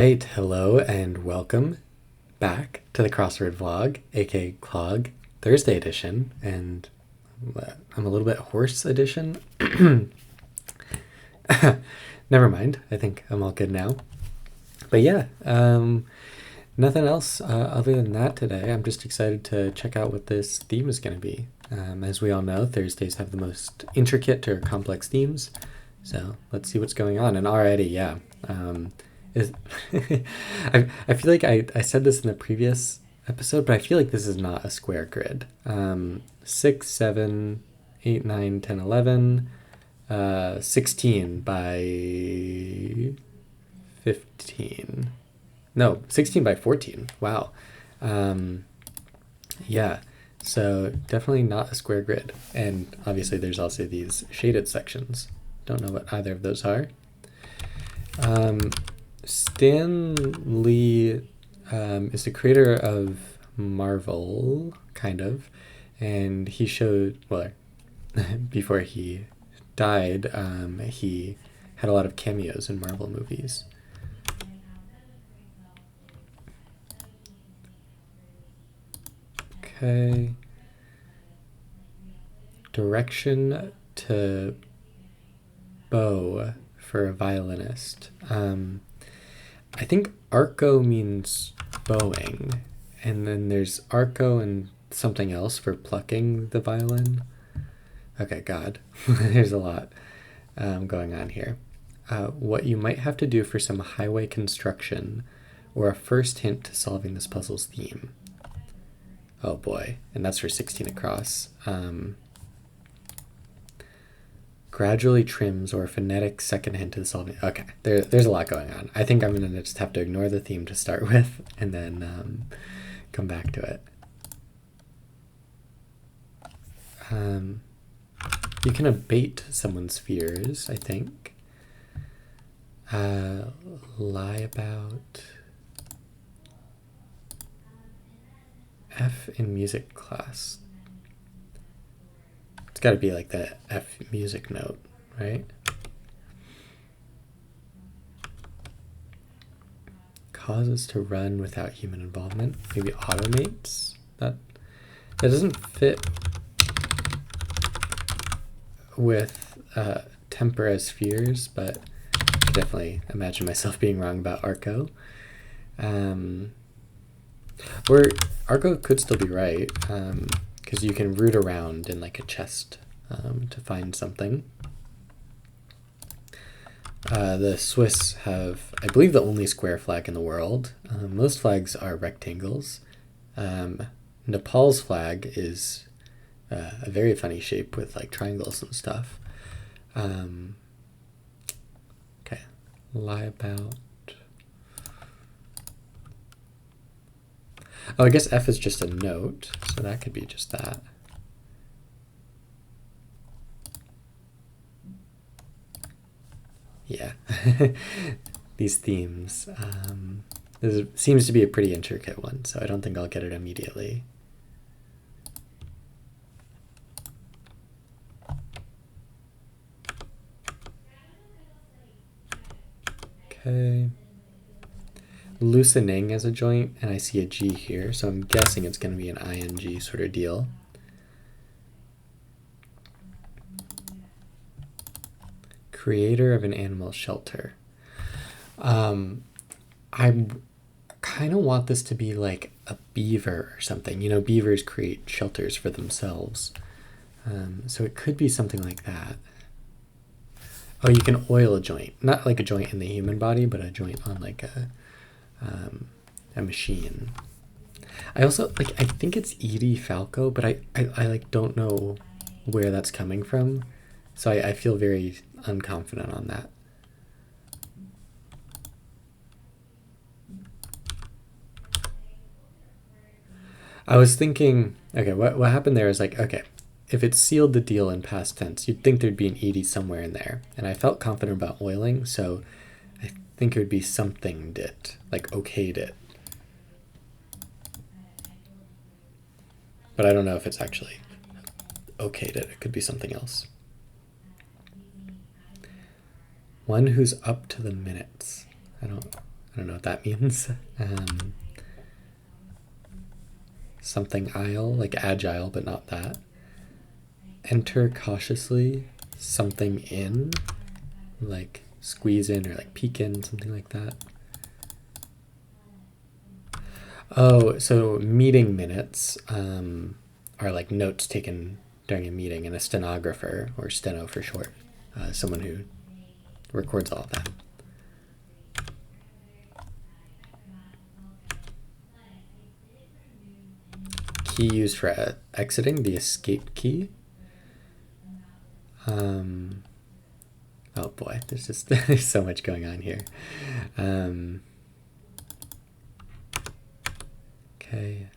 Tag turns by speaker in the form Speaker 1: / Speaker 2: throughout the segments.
Speaker 1: Right, hello and welcome back to the Crossword vlog, aka Clog, Thursday edition, and I'm a little bit hoarse edition. Never mind, I think I'm all good now. But yeah, nothing else other than that today. I'm just excited to check out what this theme is going to be. As we all know, Thursdays have the most intricate or complex themes, so let's see what's going on. And already, yeah. Is I feel like I said this in the previous episode, but I feel like this is not a square grid. 6, 7, 8, 9, 10, 11, 16 by 15. No, 16 by 14. Wow. Yeah, so definitely not a square grid. And obviously there's also these shaded sections. Don't know what either of those are. Stan Lee is the creator of Marvel, kind of, and he showed, well, before he died, he had a lot of cameos in Marvel movies. Okay. Direction to bow for a violinist. I think arco means bowing, and then there's arco and something else for plucking the violin. Okay, God, there's a lot going on here. What you might have to do for some highway construction, or a first hint to solving this puzzle's theme. Oh boy, and that's for 16 across. Gradually trims, or a phonetic second hint to the solving. Okay, there's a lot going on. I think I'm going to just have to ignore the theme to start with and then come back to it. You can abate someone's fears, I think. Lie about. F in music class. It's got to be like the F music note, right? Causes to run without human involvement. Maybe automates? That doesn't fit with temper as fears, but I definitely imagine myself being wrong about Arco. Or Arco could still be right, because you can root around in like a chest to find something. The Swiss have, I believe, the only square flag in the world. Most flags are rectangles. Nepal's flag is a very funny shape with like triangles and stuff. Okay, lie about. Oh, I guess F is just a note, so that could be just that. Yeah, these themes. This seems to be a pretty intricate one, so I don't think I'll get it immediately. Okay. Loosening as a joint, and I see a G here, so I'm guessing it's going to be an ing sort of deal. Creator of an animal shelter. I kind of want this to be like a beaver or something. You know, beavers create shelters for themselves. So it could be something like that. Oh, you can oil a joint. Not like a joint in the human body, but a joint on like a machine. I also like, I think it's Edie Falco, but I like don't know where that's coming from, so I feel very unconfident on that. I was thinking, okay, what happened there is like, okay, if it sealed the deal in past tense, you'd think there'd be an Edie somewhere in there, and I felt confident about oiling, so I think it would be something did, like okayed it. But I don't know if it's actually okayed it. It could be something else. One who's up to the minutes. I don't don't know what that means. Something aisle, like agile, but not that. Enter cautiously, something in, like squeeze in or like peek in, something like that. Oh, so meeting minutes are like notes taken during a meeting, and a stenographer, or steno for short, someone who records all of that. Key used for exiting, the escape key. Oh boy, there's so much going on here. Okay.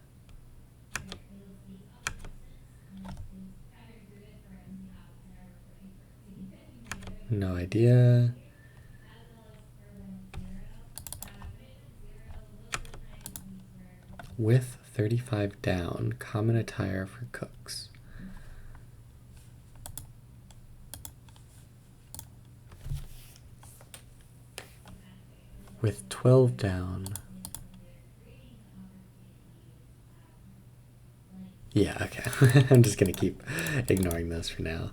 Speaker 1: No idea. With 35 down, common attire for cooks. With 12 down. Yeah, okay. I'm just going to keep ignoring those for now.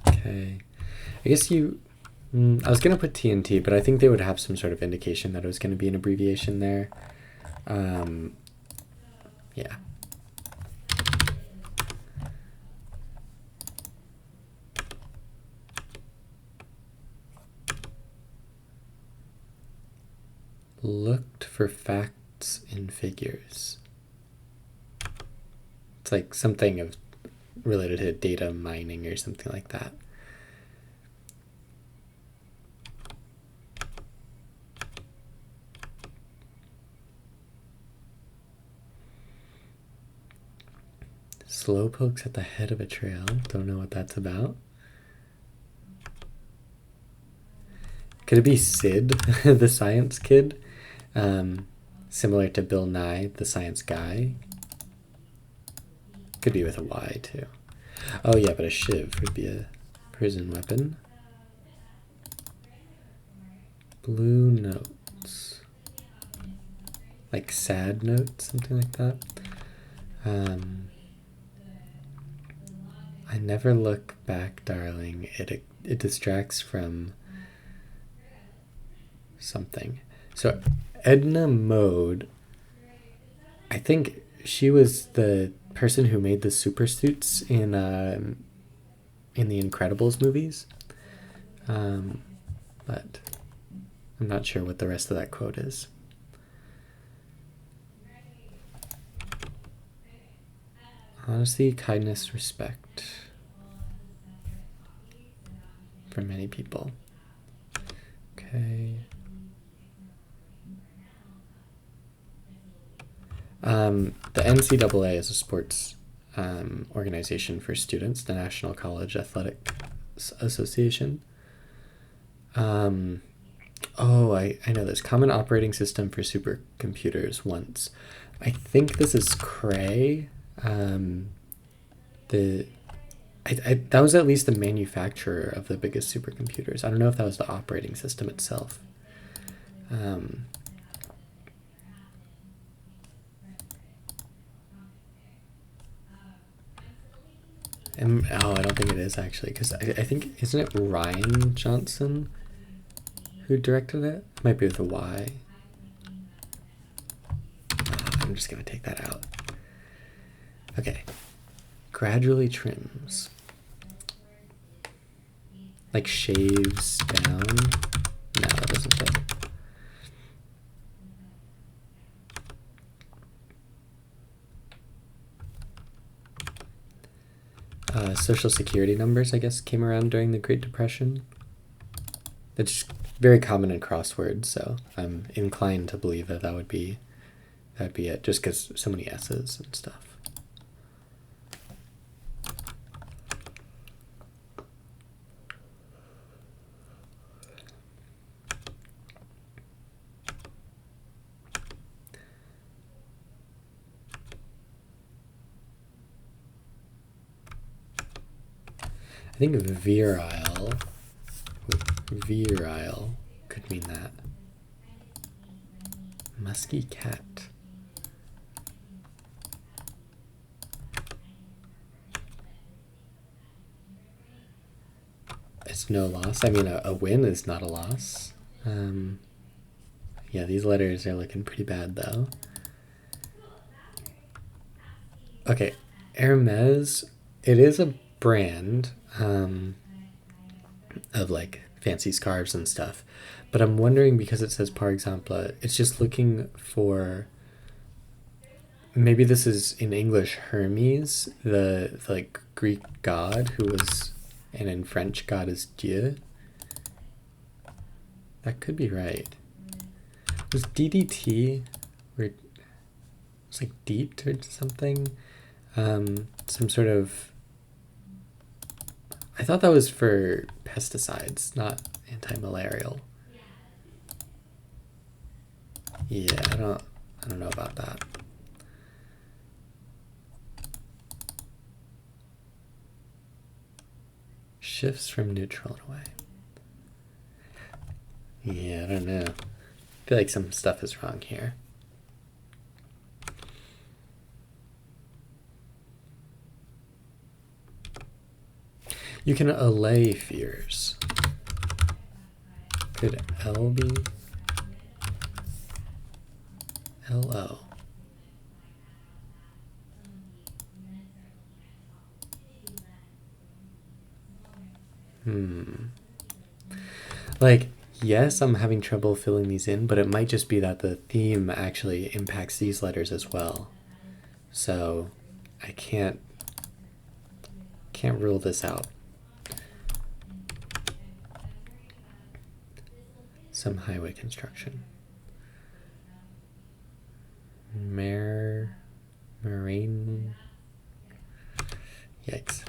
Speaker 1: Okay. I guess I was going to put TNT, but I think they would have some sort of indication that it was going to be an abbreviation there. Yeah. Looked for facts in figures. It's like something related to data mining or something like that. Slowpokes at the head of a trail. Don't know what that's about. Could it be Sid, the science kid? Similar to Bill Nye, the science guy. Could be with a Y too. Oh yeah, but a shiv would be a prison weapon. Blue notes. Like sad notes, something like that. I never look back, darling. It distracts from something. So Edna Mode, I think she was the person who made the super suits in the Incredibles movies. But I'm not sure what the rest of that quote is. Honesty, kindness, respect for many people. Okay. The NCAA is a sports organization for students, the National College Athletic Association. Oh, I know this. Common operating system for supercomputers once. I think this is Cray. That was at least the manufacturer of the biggest supercomputers. I don't know if that was the operating system itself. I don't think it is actually, because I think, isn't it Ryan Johnson who directed it? It might be with a Y. I'm just going to take that out. Okay. Gradually trims. Like shaves down. No, that doesn't fit. Social security numbers, I guess, came around during the Great Depression. It's very common in crosswords, so I'm inclined to believe that would be it, just because so many S's and stuff. I think virile could mean that. Musky cat. It's no loss. I mean, a win is not a loss. Yeah, these letters are looking pretty bad, though. Okay, Hermes, it is a brand of like fancy scarves and stuff. But I'm wondering, because it says par exemple, it's just looking for, maybe this is in English Hermes, the like Greek god who was, and in French god is Dieu. That could be right. Was DDT, where it's like deeped or something? Some sort of, I thought that was for pesticides, not anti-malarial. Yeah, I don't know about that. Shifts from neutral in a way. Yeah, I don't know. I feel like some stuff is wrong here. You can allay fears. Could L be? LO. Like, yes, I'm having trouble filling these in, but it might just be that the theme actually impacts these letters as well. So I can't rule this out. Some highway construction. Marine. Yikes.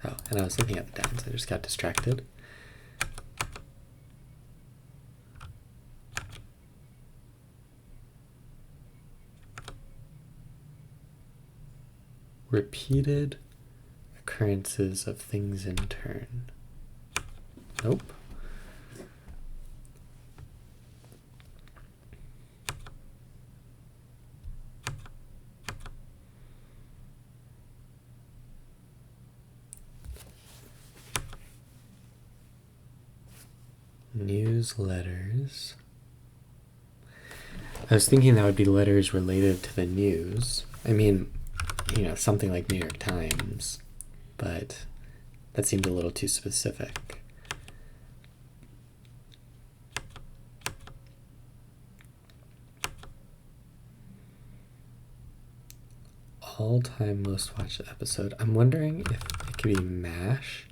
Speaker 1: Oh, and I was looking at the downs. I just got distracted. Repeated occurrences of things in turn. Nope. Newsletters. I was thinking that would be letters related to the news. I mean, you know, something like New York Times, but that seemed a little too specific. All-time most watched episode. I'm wondering if it could be MASH.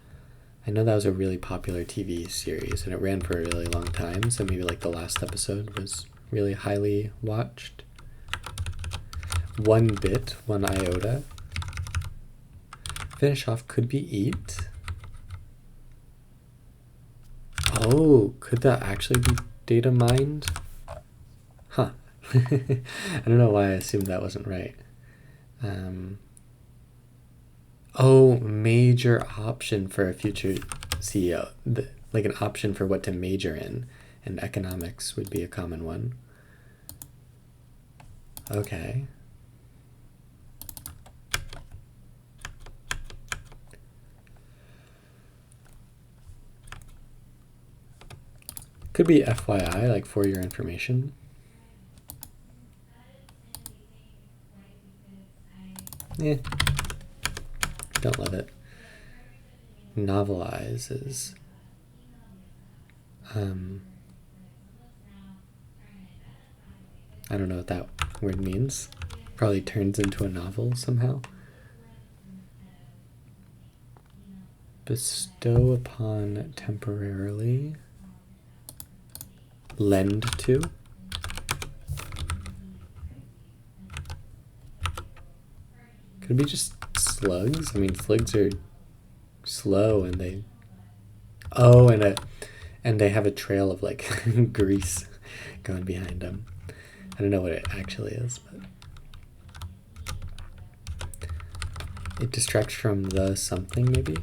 Speaker 1: I know that was a really popular TV series and it ran for a really long time, so maybe like the last episode was really highly watched. 1 bit, 1 iota. Finish off could be eat. Oh, could that actually be data mined? Huh. I don't know why I assumed that wasn't right. Oh, major option for a future CEO. Like an option for what to major in. And economics would be a common one. Okay. Could be FYI, like for your information. Yeah. Don't love it. Novelize is I don't know what that word means. Probably turns into a novel somehow. Bestow upon temporarily. Lend to. Could it be just slugs? I mean, slugs are slow and they... Oh, and they have a trail of like grease going behind them. I don't know what it actually is, but it distracts from the something maybe.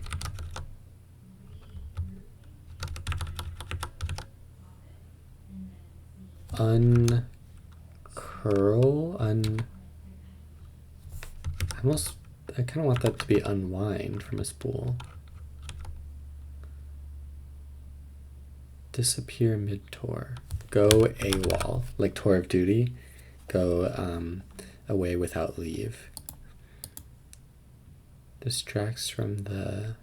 Speaker 1: uncurl, I kind of want that to be unwind from a spool. Disappear mid-tour. Go AWOL, like tour of duty. Go away without leave. Distracts from the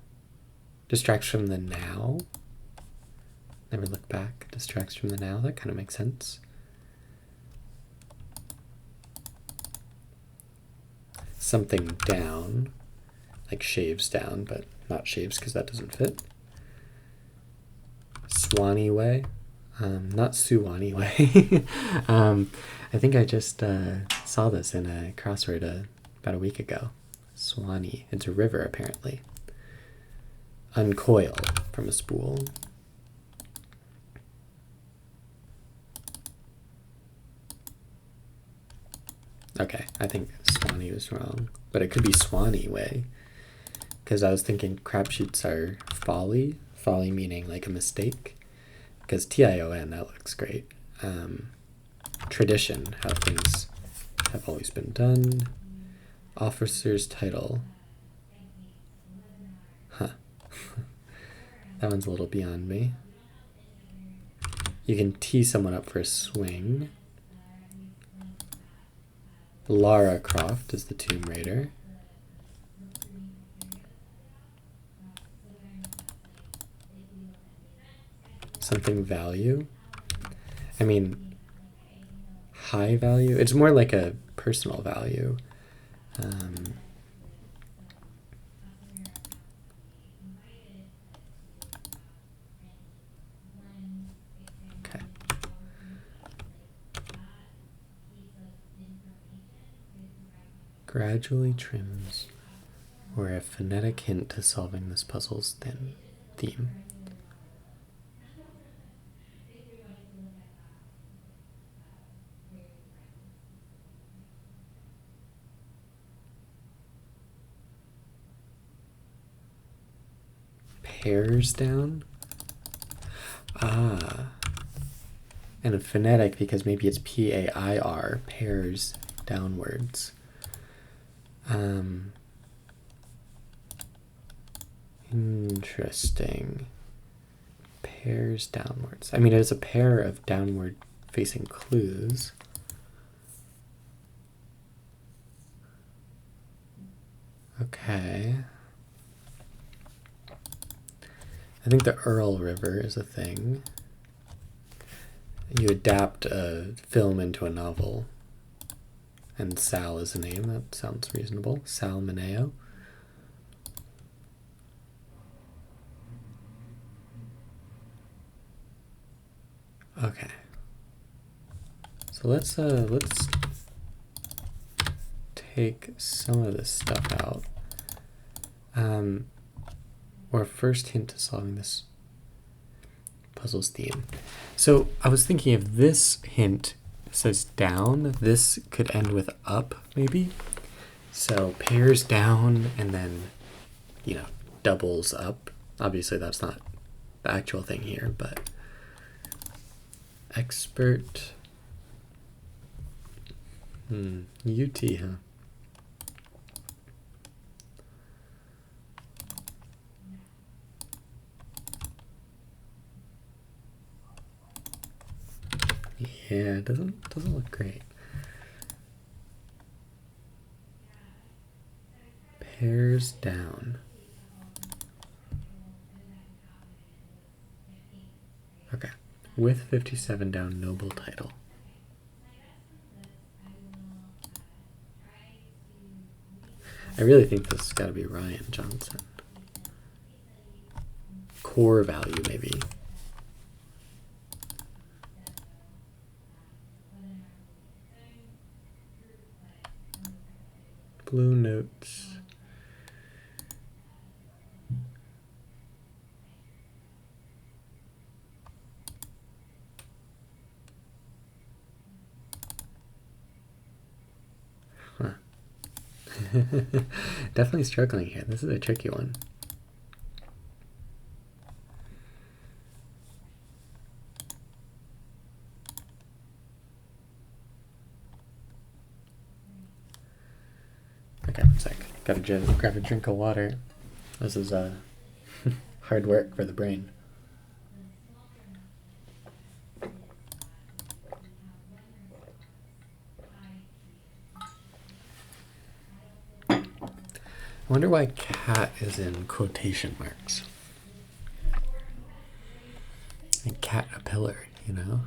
Speaker 1: now. Never look back. Distracts from the now. That kind of makes sense. Something down, like shaves down, but not shaves because that doesn't fit. Swanee way, not Suwannee way. I think I just saw this in a crossword about a week ago. Swanee, it's a river apparently. Uncoil from a spool. Okay, I think Swanee was wrong, but it could be Swanee way, because I was thinking crapshoots are folly meaning like a mistake, because TION, that looks great. Tradition, how things have always been done. Officer's title. Huh. That one's a little beyond me. You can tee someone up for a swing. Lara Croft is the Tomb Raider. Something value. I mean, high value. It's more like a personal value. Okay. Gradually trims, or a phonetic hint to solving this puzzle's theme. Pairs down? Ah. And a phonetic because maybe it's P-A-I-R, pairs downwards. Interesting. Pairs downwards. I mean, it's a pair of downward facing clues. Okay. I think the Earl River is a thing. You adapt a film into a novel. And Sal is a name. That sounds reasonable. Sal Mineo. Okay. So let's take some of this stuff out. Or first hint to solving this puzzle's theme. So I was thinking if this hint says down, this could end with up, maybe. So pairs down and then, you know, doubles up. Obviously that's not the actual thing here, but expert. UT, huh? Yeah, it doesn't look great. Pairs down. Okay. With 57 down, noble title. I really think this has got to be Ryan Johnson. Core value, maybe. Blue notes. Huh. Definitely struggling here. This is a tricky one. sec. Gotta grab a drink of water. This is hard work for the brain. I wonder why cat is in quotation marks. And caterpillar, you know?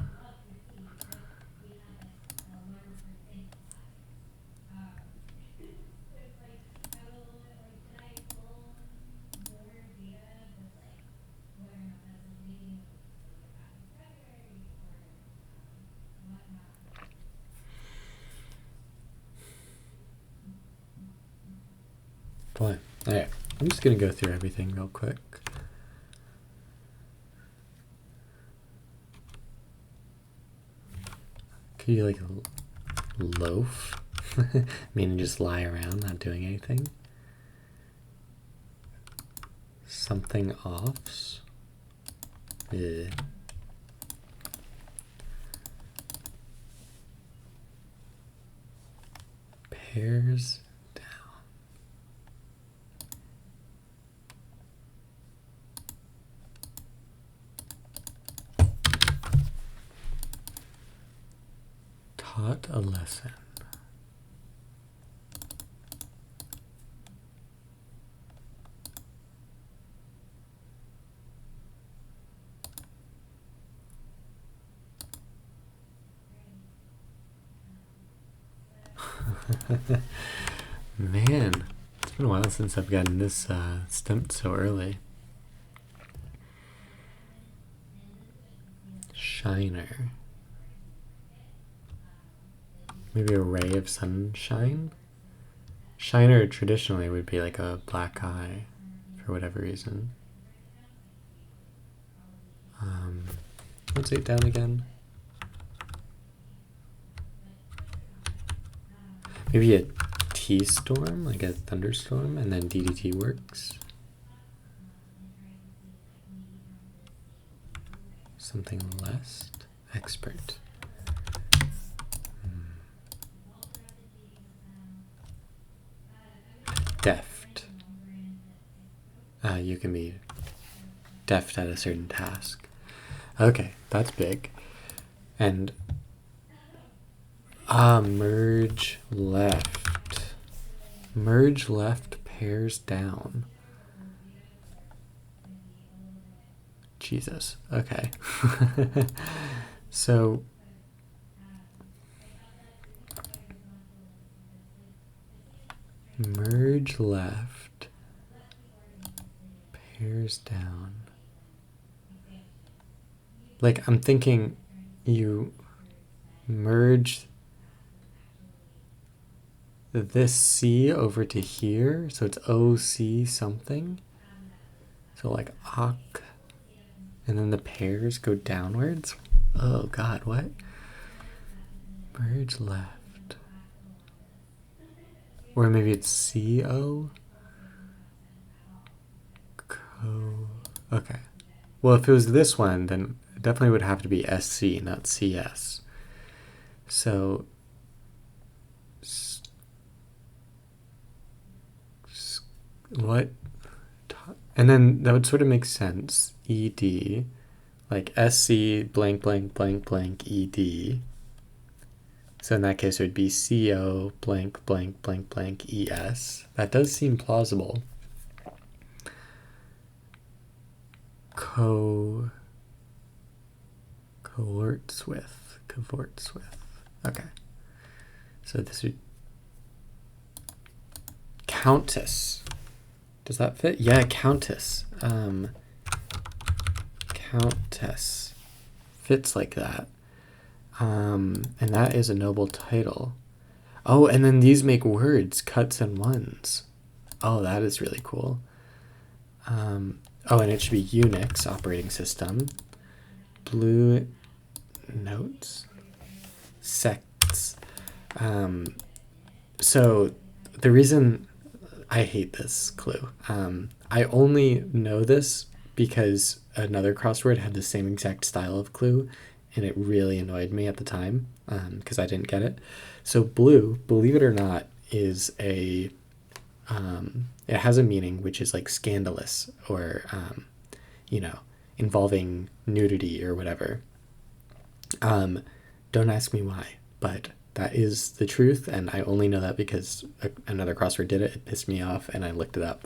Speaker 1: Boy. Alright, I'm just gonna go through everything real quick. Could you like loaf? Meaning just lie around, not doing anything. Something offs. Yeah. Pairs down. Taught a lesson. Man, it's been a while since I've gotten this stumped so early. Shiner. Maybe a ray of sunshine? Shiner traditionally would be like a black eye for whatever reason. What's it down again? Maybe a T-storm, like a thunderstorm, and then DDT works. Something less expert. Deft. You can be deft at a certain task. Okay, that's big. And merge left. Merge left pairs down. Jesus. Okay. So merge left pairs down. Like, I'm thinking you merge this C over to here, so it's OC something. So like OC, and then the pairs go downwards. Oh God, what? Merge left. Or maybe it's CO? Okay. Well, if it was this one, then it definitely would have to be SC, not CS. So what? And then that would sort of make sense. ED, like SC blank blank blank blank ED. So in that case, it would be CO blank blank blank blank ES. That does seem plausible. Cohorts with. Okay. So this would Countess. Does that fit? Yeah, Countess. Countess fits like that. And that is a noble title. Oh, and then these make words, cuts and ones. Oh, that is really cool. Oh, and it should be Unix operating system. Blue notes. Sects. So the reason I hate this clue, I only know this because another crossword had the same exact style of clue, and it really annoyed me at the time because I didn't get it. So blue, believe it or not, is a it has a meaning which is like scandalous or, you know, involving nudity or whatever. Don't ask me why, but that is the truth, and I only know that because another crossword did it. It pissed me off, and I looked it up.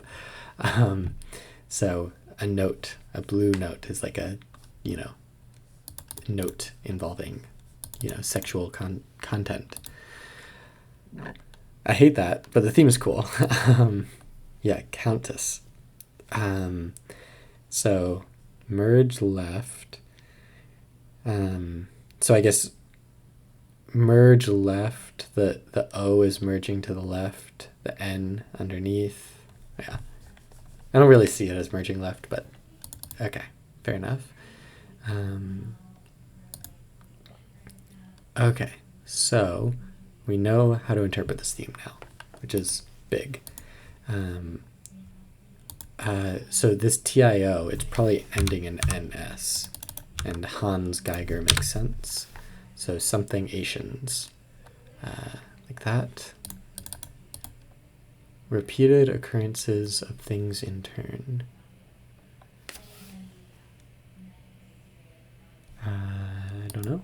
Speaker 1: So a note, a blue note, is like a, you know, note involving, you know, sexual content. I hate that, but the theme is cool. Yeah, Countess. So merge left. So I guess merge left, the O is merging to the left, the N underneath. Yeah. I don't really see it as merging left, but okay, fair enough. Okay, so we know how to interpret this theme now, which is big. So this TIO, it's probably ending in NS, and Hans Geiger makes sense. So something Asians, like that. Repeated occurrences of things in turn. I don't know.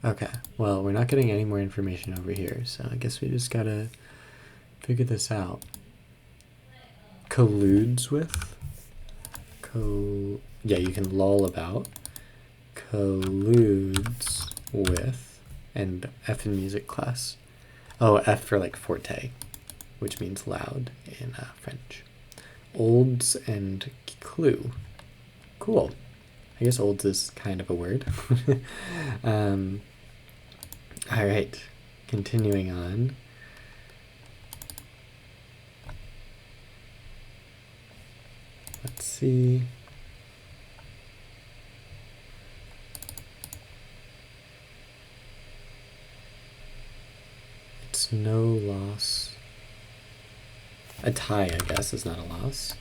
Speaker 1: Okay, well, we're not getting any more information over here, so I guess we just gotta figure this out. Colludes with? Yeah, you can lull about. Colludes with. And F in music class. Oh, F for like forte, which means loud in French. Olds and clue. Cool. I guess olds is kind of a word. All right, continuing on. Let's see. It's no loss. A tie, I guess, is not a loss.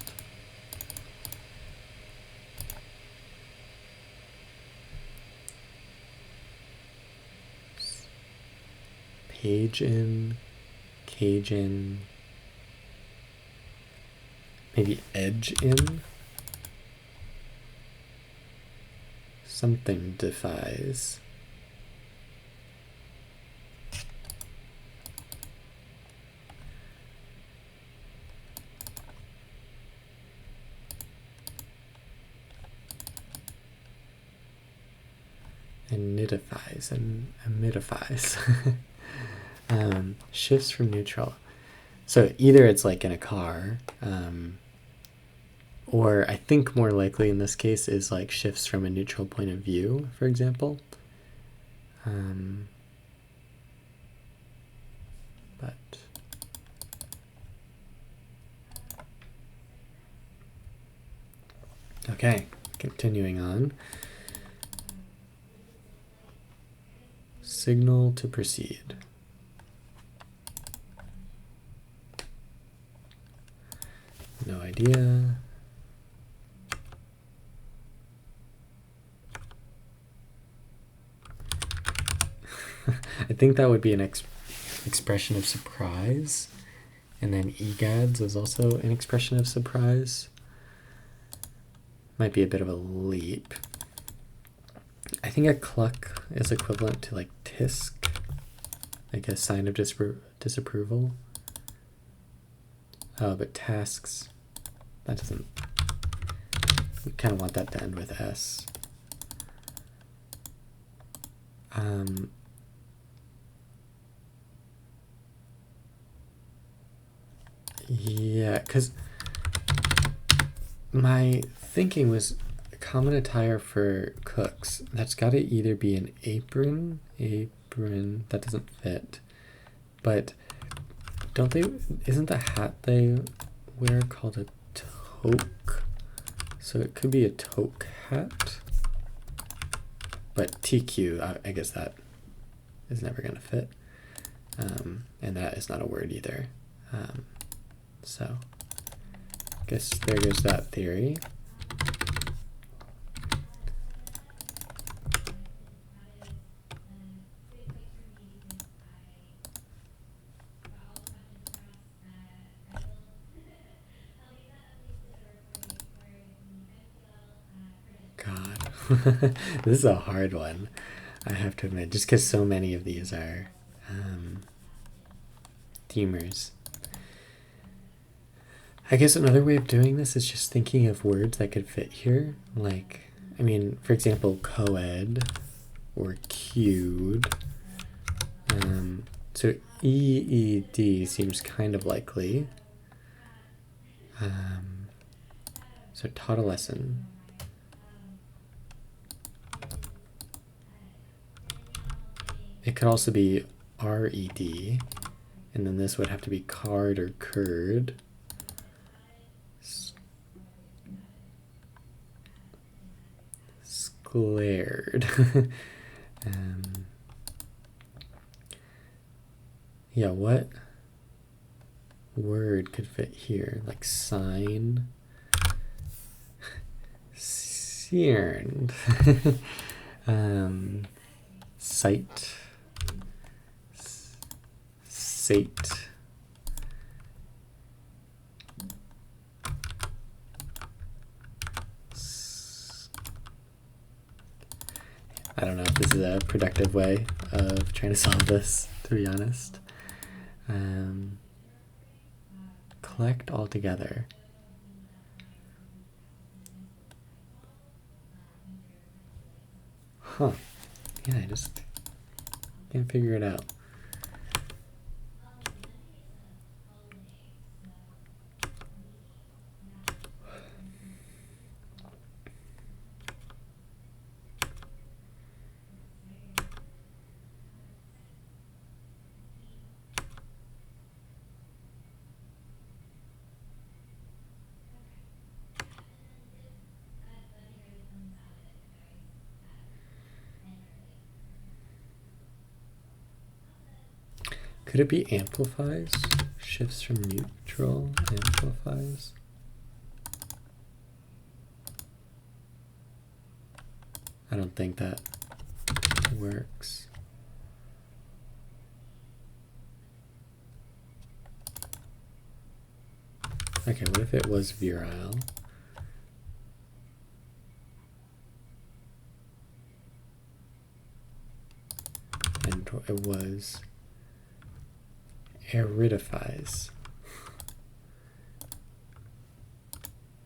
Speaker 1: Page in, cage in, maybe edge in. Something defies. And nidifies and amidifies. Shifts from neutral. So either it's like in a car, or I think more likely in this case is like shifts from a neutral point of view, for example. But okay, continuing on. Signal to proceed. No idea. I think that would be an expression of surprise. And then egads is also an expression of surprise. Might be a bit of a leap. I think a cluck is equivalent to like tisk, like a sign of disapproval. Oh, but tasks, that doesn't, we kind of want that to end with S. Yeah, because my thinking was common attire for cooks. That's got to either be an apron, that doesn't fit, but don't they, isn't the hat they wear called a toque? So it could be a toque hat, but TQ, I guess that is never going to fit, and that is not a word either. So I guess there goes that theory. This is a hard one, I have to admit, just because so many of these are themers. I guess another way of doing this is just thinking of words that could fit here. Like, I mean, for example, co-ed or queued. So EED seems kind of likely. So taught a lesson. It could also be RED, and then this would have to be card or curd. Sclared. Yeah, what word could fit here? Like sign. Seared. Sight. Sate. I don't know if this is a productive way of trying to solve this, to be honest. Collect all together. Huh. Yeah, I just can't figure it out. Could it be amplifies? Shifts from neutral, amplifies? I don't think that works. Okay, what if it was virile? And it was aridifies.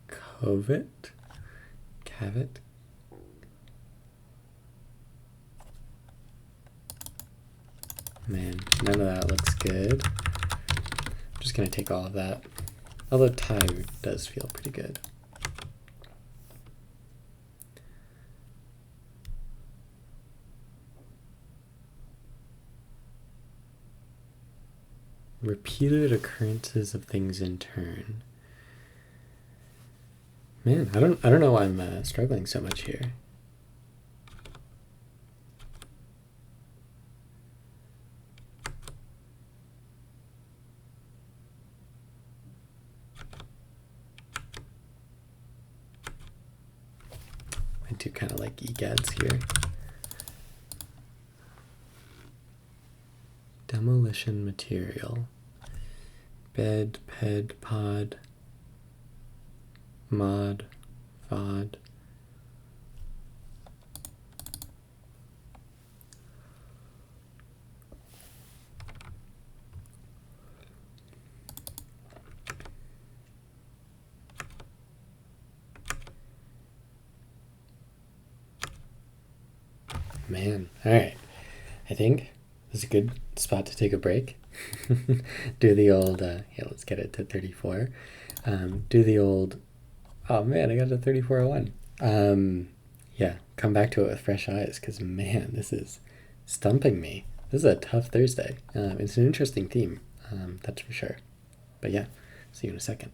Speaker 1: Covit? Cavit? Man, none of that looks good. I'm just gonna take all of that. Although tie does feel pretty good. Repeated occurrences of things in turn. Man, I don't know why I'm struggling so much here. I do kind of like egads here. Demolition material. Bed, ped, pod, mod, vod. Man, all right. I think this is a good spot to take a break. Do the old, yeah, let's get it to 34. Do the old, oh man, I got to 3401. Yeah, come back to it with fresh eyes, because man, this is stumping me. This is a tough Thursday. It's an interesting theme, that's for sure. But yeah, see you in a second.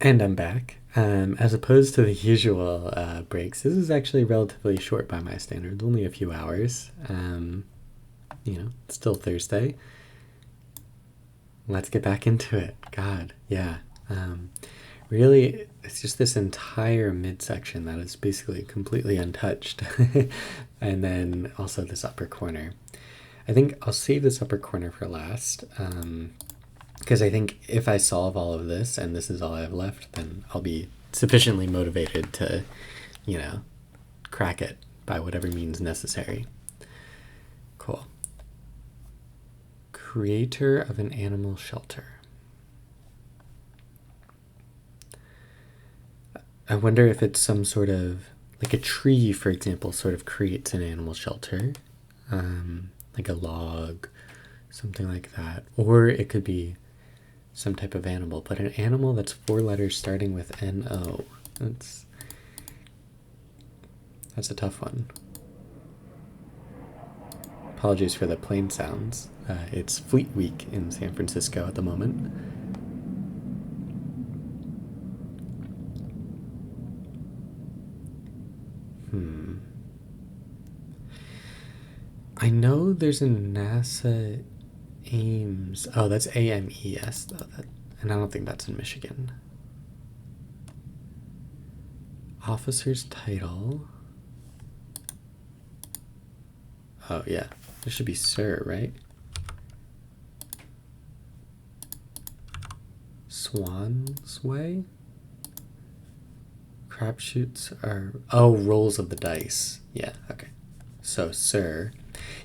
Speaker 1: And I'm back. As opposed to the usual breaks, this is actually relatively short by my standards, only a few hours. You know, it's still Thursday. Let's get back into it. God, yeah. Really, it's just this entire midsection that is basically completely untouched. And then also this upper corner. I think I'll save this upper corner for last. Because I think if I solve all of this and this is all I have left, then I'll be sufficiently motivated to, you know, crack it by whatever means necessary. Cool. Creator of an animal shelter. I wonder if it's some sort of, like a tree, for example, sort of creates an animal shelter, like a log, something like that. Or it could be some type of animal, but an animal that's 4 letters starting with N-O. That's a tough one. Apologies for the plane sounds. It's Fleet Week in San Francisco at the moment. I know there's a NASA Ames. Oh, that's AMES, though. And I don't think that's in Michigan. Officer's title. Oh, yeah. There should be Sir, right? Swan's Way? Crapshoots are... Oh, rolls of the dice. Yeah, okay. So, Sir.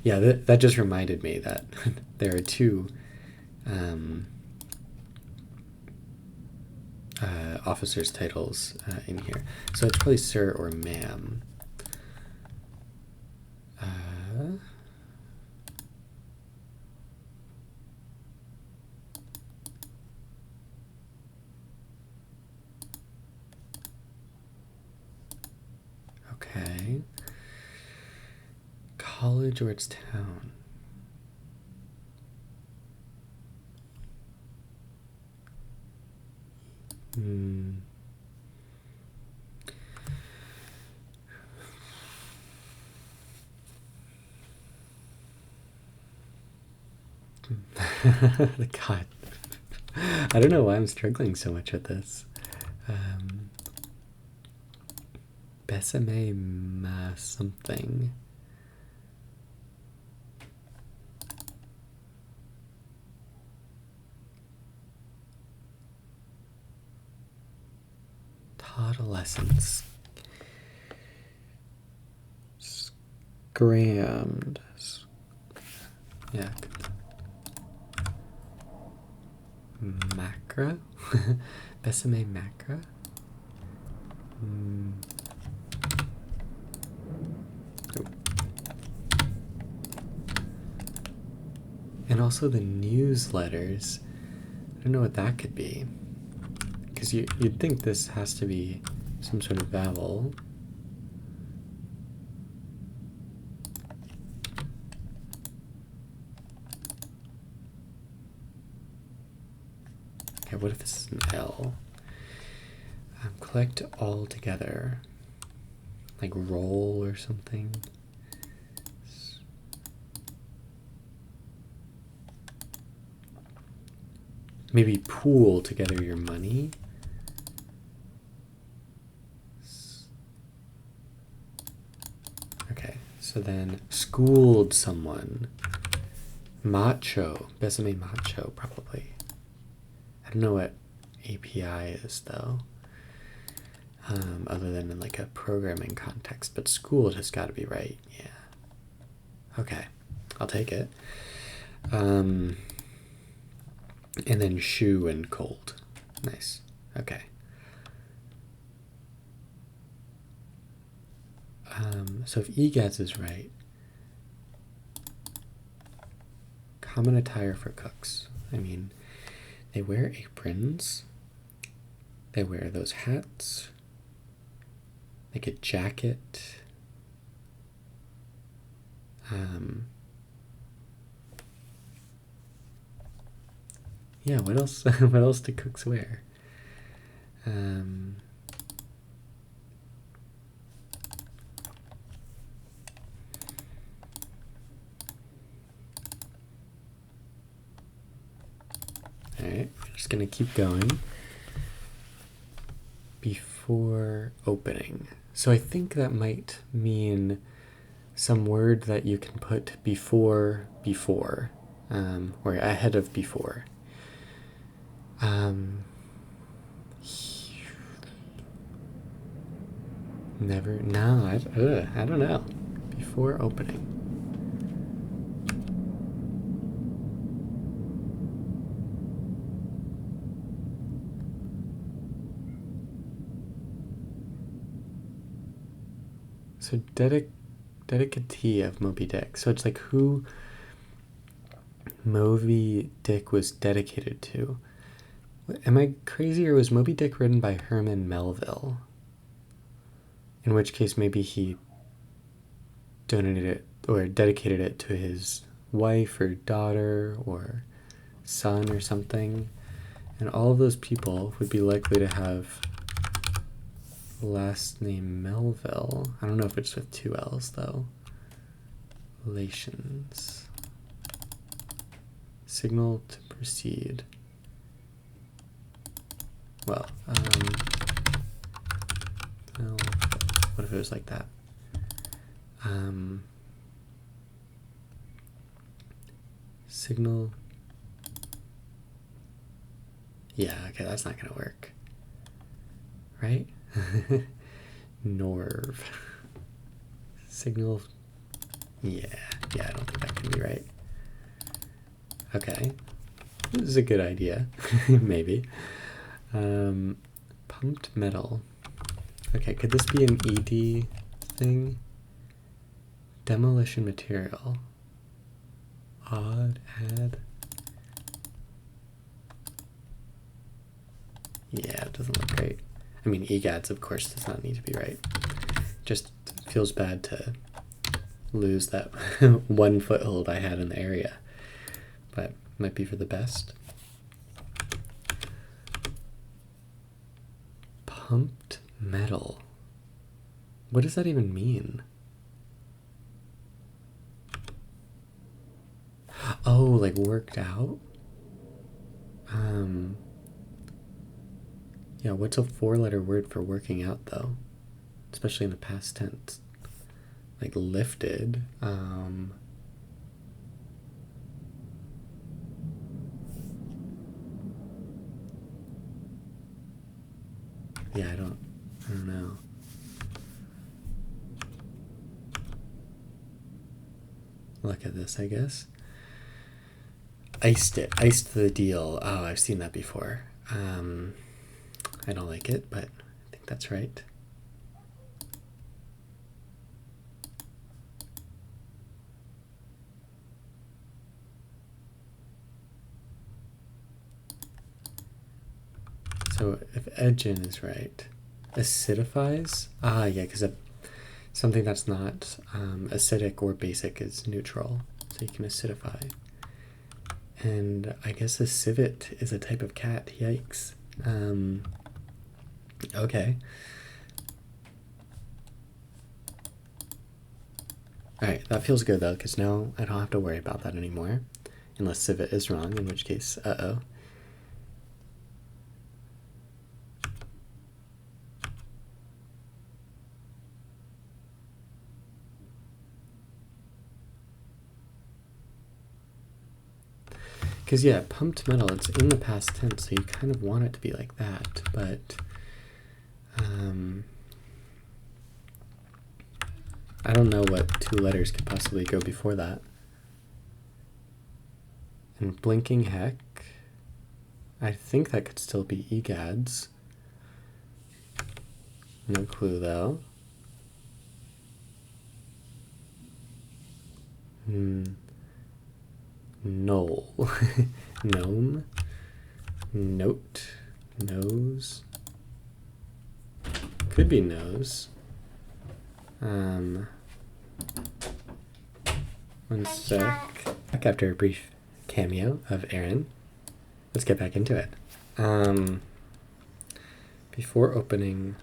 Speaker 1: Yeah, that just reminded me that there are 2 officers' titles in here. So it's probably Sir or Ma'am. Okay. College or its town? God. I don't know why I'm struggling so much with this. Besame ma something. Adolescence. Scrammed. Yeah. Macra? Besame macra? And also the newsletters. I don't know what that could be. Because you'd think this has to be some sort of vowel. Okay, what if this is an L? Collect all together. Like roll or something. Maybe pool together your money. Okay, so then schooled someone. Macho. Besame macho, probably. I don't know what API is, though. Other than in like a programming context. But schooled has got to be right. Yeah. Okay. I'll take it. And then shoe and cold. Nice. Okay. So if EGADS is right, common attire for cooks. I mean, they wear aprons. They wear those hats. Like a jacket. Yeah, what else? What else do cooks wear? Alright, we're just gonna keep going. Before opening. So I think that might mean some word that you can put before, or ahead of before. Never. No, I don't know. Before opening. So dedicatee of Moby Dick. So it's like who Moby Dick was dedicated to. Am I crazy, or was Moby Dick written by Herman Melville? In which case maybe he donated it or dedicated it to his wife or daughter or son or something. And all of those people would be likely to have last name Melville. I don't know if it's with two L's though. Relations. Signal to proceed. Well, what if it was like that? Signal. Yeah, okay, that's not gonna work. Right? Norv. Signal. Yeah, I don't think that can be right. Okay. This is a good idea. Maybe. Pumped metal. Okay, could this be an ED thing? Demolition material. Odd, add. Yeah, it doesn't look great. I mean, egads, of course, does not need to be right. Just feels bad to lose that one foothold I had in the area. But might be for the best. Pumped metal. What does that even mean? Oh, like worked out? Yeah, what's a four-letter word for working out, though? Especially in the past tense. Like lifted. Yeah, I don't know. Look at this, I guess. Iced it. Iced the deal. Oh, I've seen that before. I don't like it, but I think that's right. So if edgin is right, acidifies? Ah, yeah, because something that's not acidic or basic is neutral, so you can acidify. And I guess a civet is a type of cat. Yikes. Okay. Alright, that feels good though, because now I don't have to worry about that anymore. Unless civet is wrong, in which case, uh-oh. Because, yeah, pumped metal, it's in the past tense, so you kind of want it to be like that, but I don't know what two letters could possibly go before that. And blinking heck, I think that could still be egads. No clue, though. Knoll. Gnome. Note. Nose. Could be nose. One sec. Back after a brief cameo of Aaron. Let's get back into it. Before opening,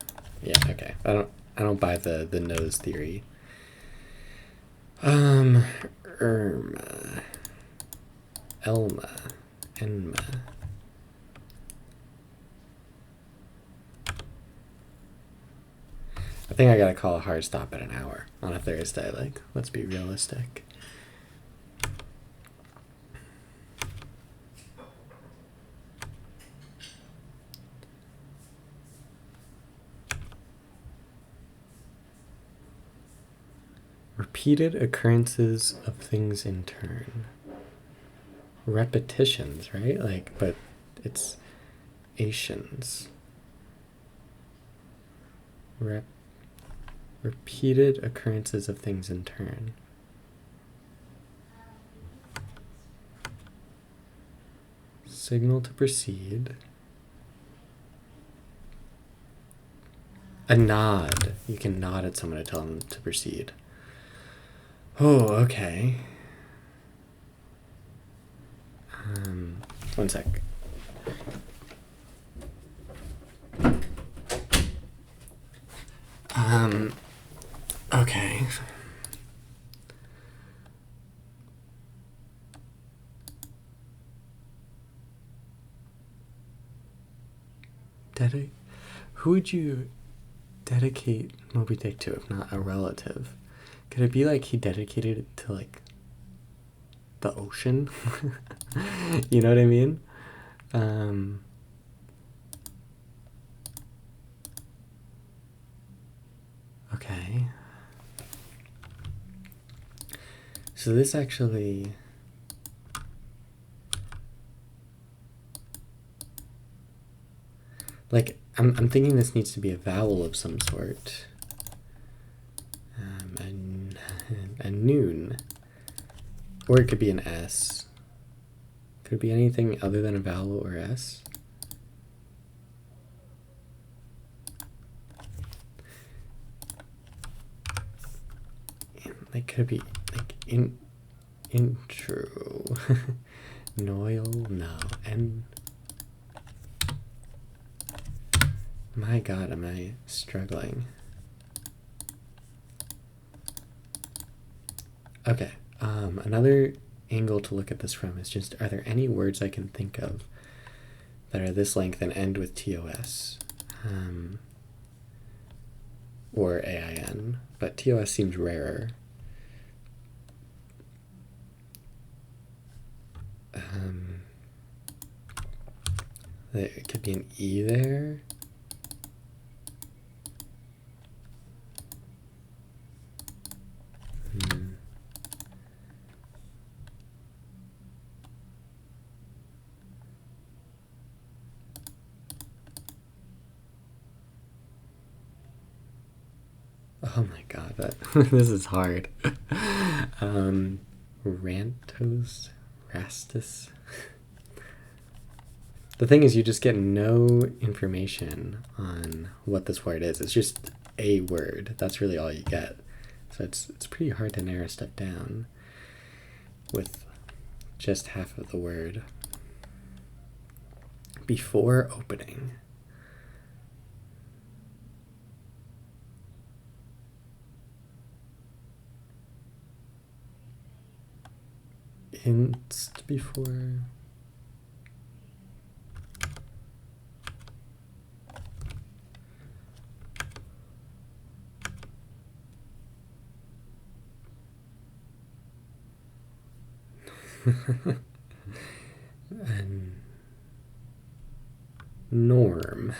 Speaker 1: yeah, okay. I don't buy the nose theory. Irma, Elma, Enma. I think I gotta call a hard stop at an hour on a Thursday. Like, let's be realistic. Repeated occurrences of things in turn. Repetitions, right? Like, but it's Asians. Repeated occurrences of things in turn. Signal to proceed. A nod. You can nod at someone to tell them to proceed. Oh, okay. One sec. Okay. Who would you dedicate Moby Dick to if not a relative? Could it be like he dedicated it to like the ocean? You know what I mean? Okay. So this actually... Like, I'm thinking this needs to be a vowel of some sort. A noon. Or it could be an S. Could it be anything other than a vowel or S? Like, could it be like intro? Noil? No. My God, am I struggling? Okay. Another angle to look at this from is just, are there any words I can think of that are this length and end with TOS? Or AIN, but TOS seems rarer. There could be an E there. Oh my God, this is hard. Rantos, Rastus. The thing is, you just get no information on what this word is. It's just a word. That's really all you get. So it's pretty hard to narrow stuff down with just half of the word. Before opening. Inst before. And Norm.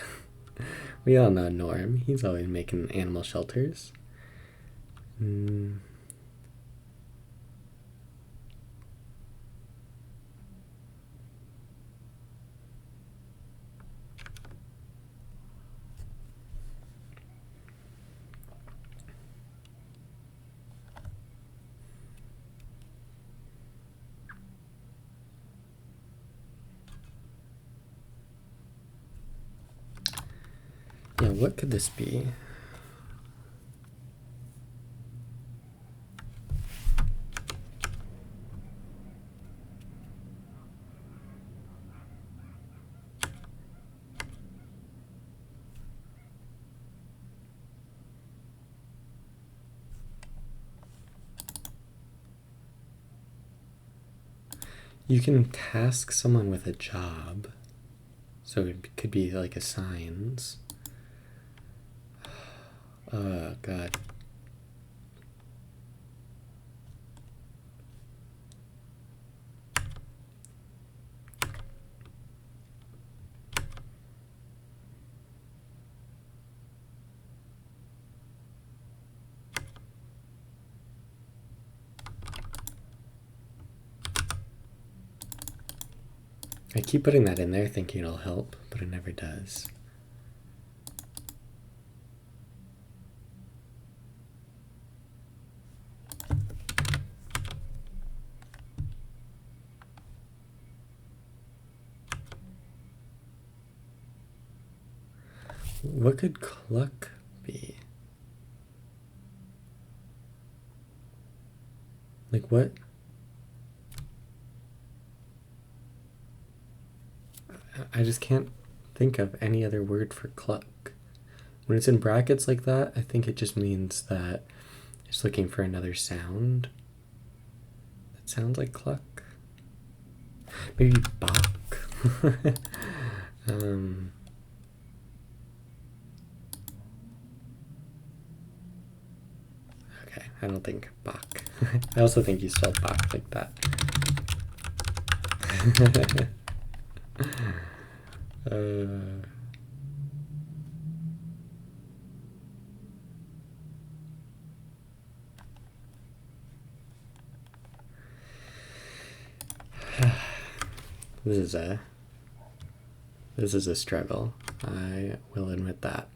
Speaker 1: We all know Norm. He's always making animal shelters. Yeah, what could this be? You can task someone with a job. So it could be like assigns. Oh, God. I keep putting that in there thinking it'll help, but it never does. What could cluck be? Like what? I just can't think of any other word for cluck. When it's in brackets like that, I think it just means that it's looking for another sound that sounds like cluck. Maybe bok. Okay, I don't think bok. I also think you spelled bok like that. This is a struggle. I will admit that.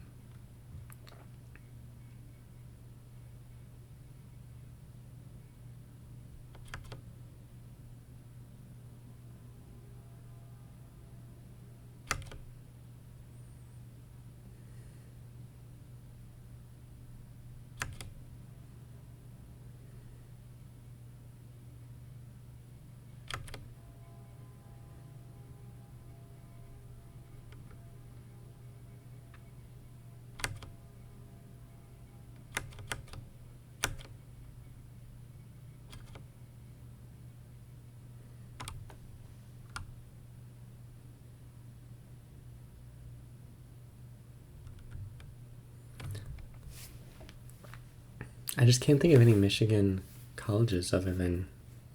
Speaker 1: I just can't think of any Michigan colleges other than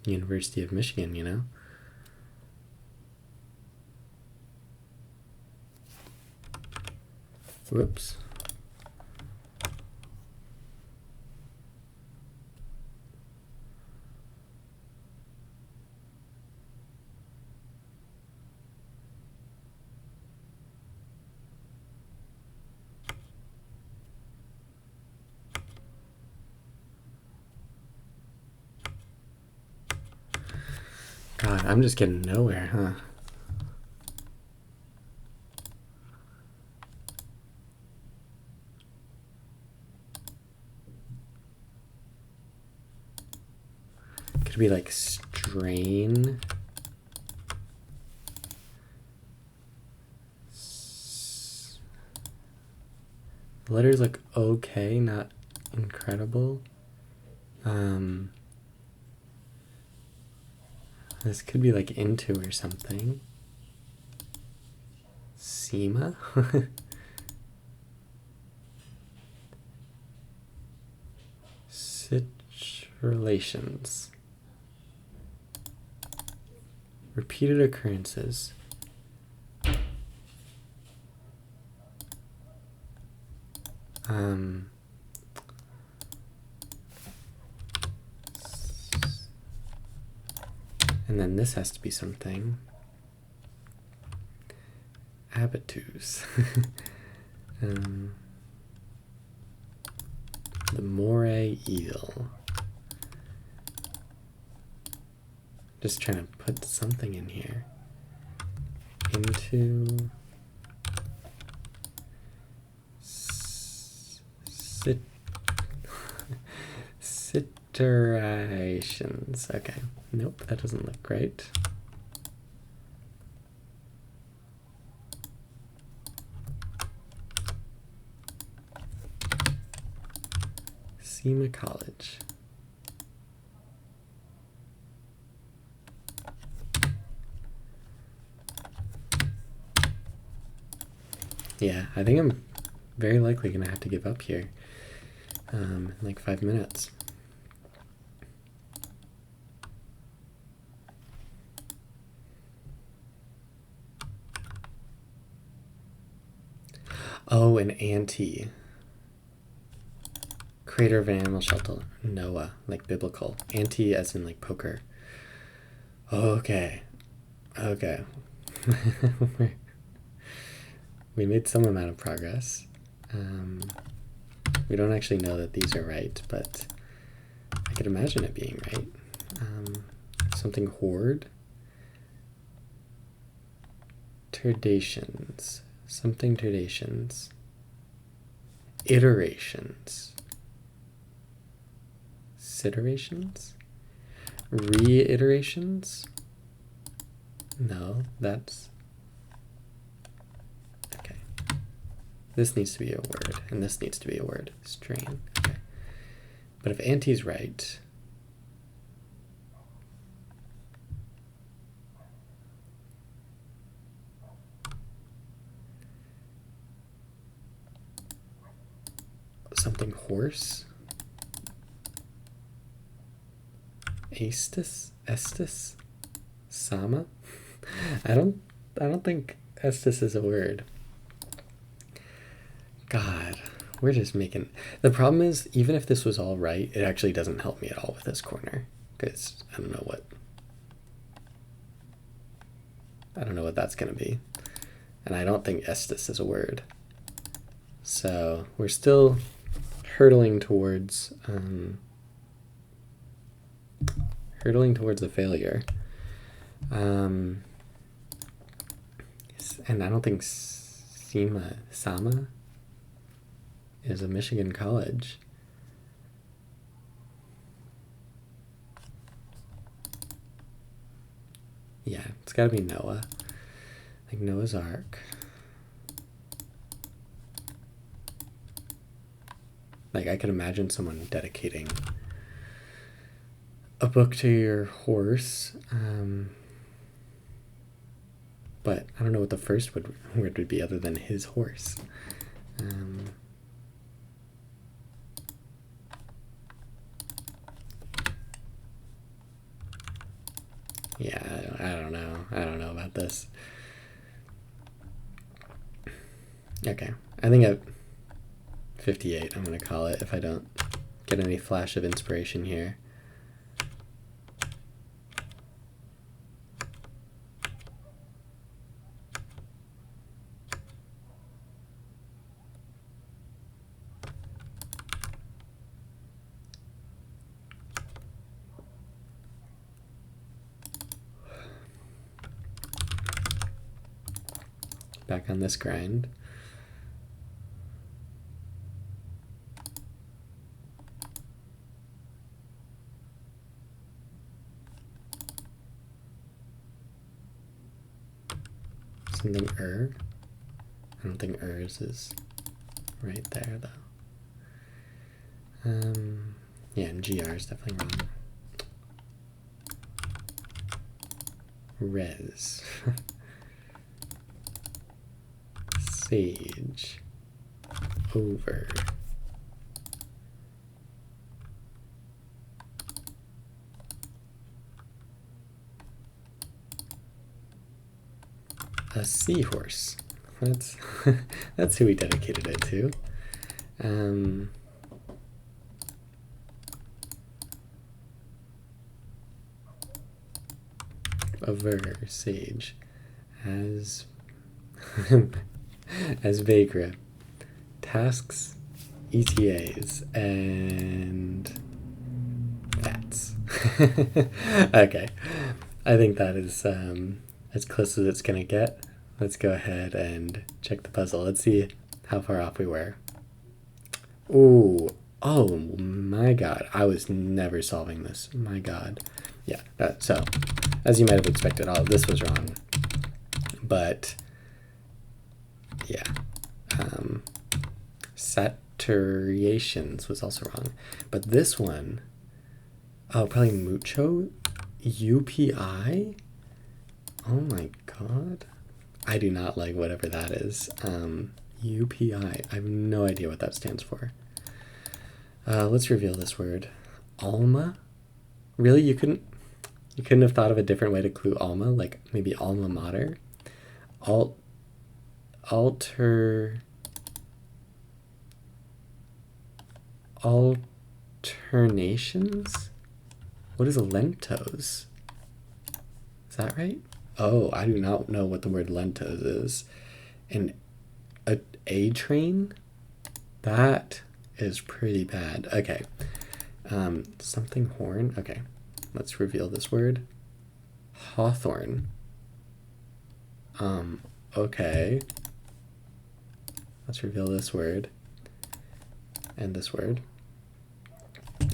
Speaker 1: University of Michigan, you know? Whoops. God, I'm just getting nowhere, huh? Could be like strain. The letters look okay, not incredible. This could be like into or something. SEMA? Situations. Repeated occurrences. And then this has to be something. Habitus. The moray eel. Just trying to put something in here. Into Situations. Okay. Nope, that doesn't look great. SEMA College. Yeah, I think I'm very likely gonna have to give up here in like 5 minutes. Oh, an ante. Creator of an animal shelter. Noah, like biblical. Ante as in like poker. Okay. Okay. We made some amount of progress. We don't actually know that these are right, but I could imagine it being right. Something hoard. Turdations. Something turdations. Iterations. Siterations? Reiterations? No, that's... Okay. This needs to be a word, and this needs to be a word. Strain. Okay. But if Auntie's right... Something horse? Astis? Estis? Sama? I don't think Estis is a word. God, we're just making... The problem is, even if this was all right, it actually doesn't help me at all with this corner. Because I don't know what that's going to be. And I don't think Estis is a word. So we're still hurtling towards a failure. And I don't think Sama is a Michigan college. Yeah, it's got to be Noah. Like Noah's Ark. Like, I could imagine someone dedicating a book to your horse, but I don't know what the first word would be other than his horse. Yeah, I don't know. I don't know about this. Okay, I think at 58, I'm going to call it if I don't get any flash of inspiration here. Back on this grind. Something I don't think is right there though. Yeah, and GR is definitely wrong. Res. Sage. Over. A seahorse. That's who we dedicated it to. Over sage as as Vagra. Tasks, ETAs, and fats. Okay, I think that is as close as it's gonna get. Let's go ahead and check the puzzle. Let's see how far off we were. Ooh, oh my god, I was never solving this. My god. Yeah, so as you might have expected, all of this was wrong. But yeah, saturations was also wrong. But this one, oh, probably mucho, UPI. Oh my god, I do not like whatever that is. UPI. I have no idea what that stands for. Let's reveal this word. Alma. Really, you couldn't have thought of a different way to clue Alma, like maybe alma mater. Alternations? What is a lentos? Is that right? Oh, I do not know what the word lentos is. An a train? That is pretty bad. Okay. Something horn. Okay. Let's reveal this word. Hawthorn. Okay. Let's reveal this word. And this word.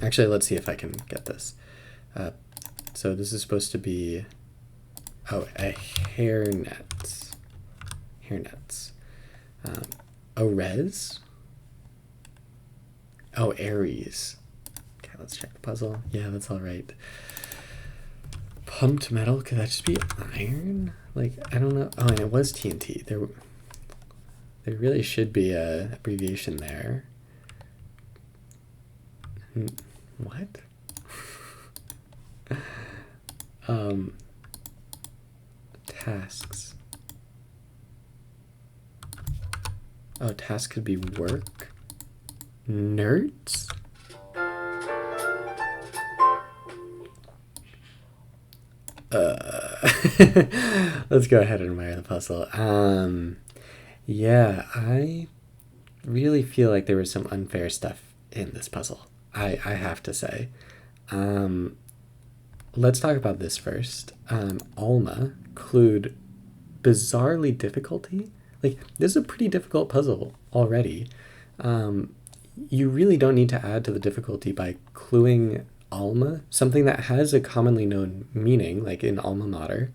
Speaker 1: Actually, let's see if I can get this. So this is supposed to be, oh, a hairnet. Hairnets. Orez? Oh, Aries. Okay, let's check the puzzle. Yeah, that's all right. Pumped metal? Could that just be iron? Like, I don't know. Oh, and it was TNT. There really should be a abbreviation there. What? Tasks. Oh, task could be work. Nerds? Let's go ahead and admire the puzzle. Yeah, I really feel like there was some unfair stuff in this puzzle. I have to say. Let's talk about this first. Alma clued bizarrely difficulty. Like, this is a pretty difficult puzzle already. You really don't need to add to the difficulty by cluing Alma, something that has a commonly known meaning, like in alma mater,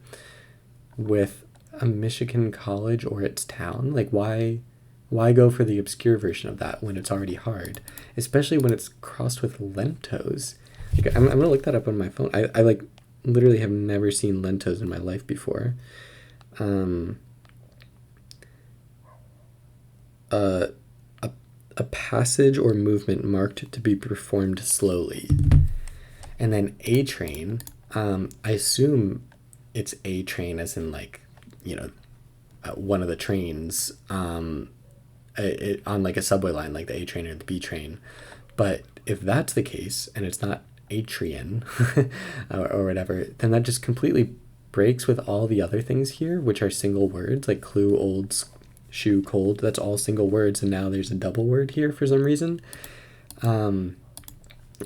Speaker 1: with a Michigan college or its town. Like, why go for the obscure version of that when it's already hard, especially when it's crossed with lentos? Like, I'm gonna look that up on my phone. I like literally have never seen lentos in my life before. A passage or movement marked to be performed slowly. And then A train, I assume it's A train as in, like, one of the trains on like a subway line, like the A train or the B train. But if that's the case and it's not Atrian or whatever, then that just completely breaks with all the other things here, which are single words, like clue, old, shoe, cold. That's all single words, and now there's a double word here for some reason.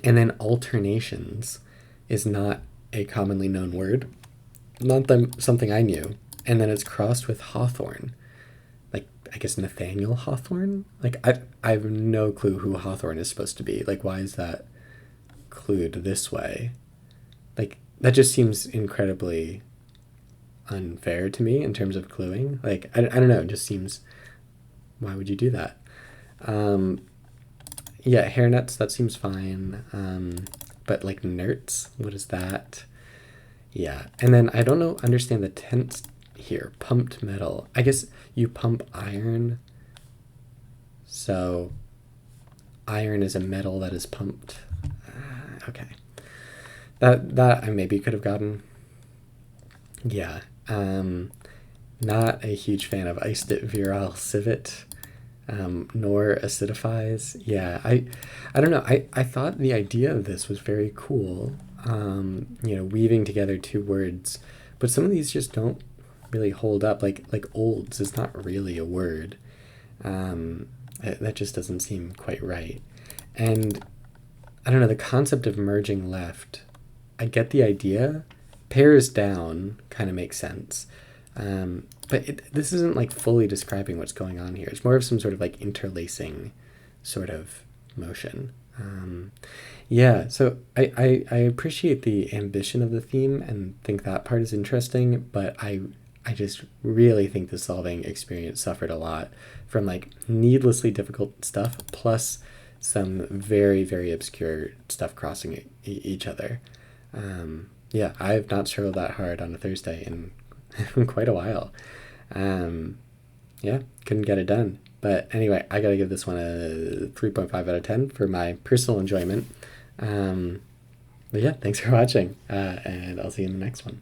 Speaker 1: And then alternations is not a commonly known word, not something I knew. And then it's crossed with Hawthorne, like, I guess Nathaniel Hawthorne. Like, I have no clue who Hawthorne is supposed to be. Like, why is that clued this way? Like, that just seems incredibly unfair to me in terms of cluing. Like, I don't know, it just seems, why would you do that? Yeah, hairnets, that seems fine. But like nerds, what is that? Yeah, and then I don't understand the tense here. Pumped metal. I guess you pump iron, so iron is a metal that is pumped. Okay, that I maybe could have gotten. Yeah, not a huge fan of iced it viral civet, nor acidifies. Yeah, I don't know. I thought the idea of this was very cool. Weaving together two words, but some of these just don't really hold up. Like olds is not really a word. That just doesn't seem quite right. And I don't know, the concept of merging left, I get the idea. Pairs down kind of makes sense. But this isn't like fully describing what's going on here. It's more of some sort of like interlacing sort of motion. Yeah, so I appreciate the ambition of the theme and think that part is interesting, but I just really think the solving experience suffered a lot from like needlessly difficult stuff plus some very, very obscure stuff crossing each other. Yeah, I have not struggled that hard on a Thursday in quite a while. Yeah, couldn't get it done. But anyway, I gotta give this one a 3.5 out of 10 for my personal enjoyment. But yeah, thanks for watching, and I'll see you in the next one.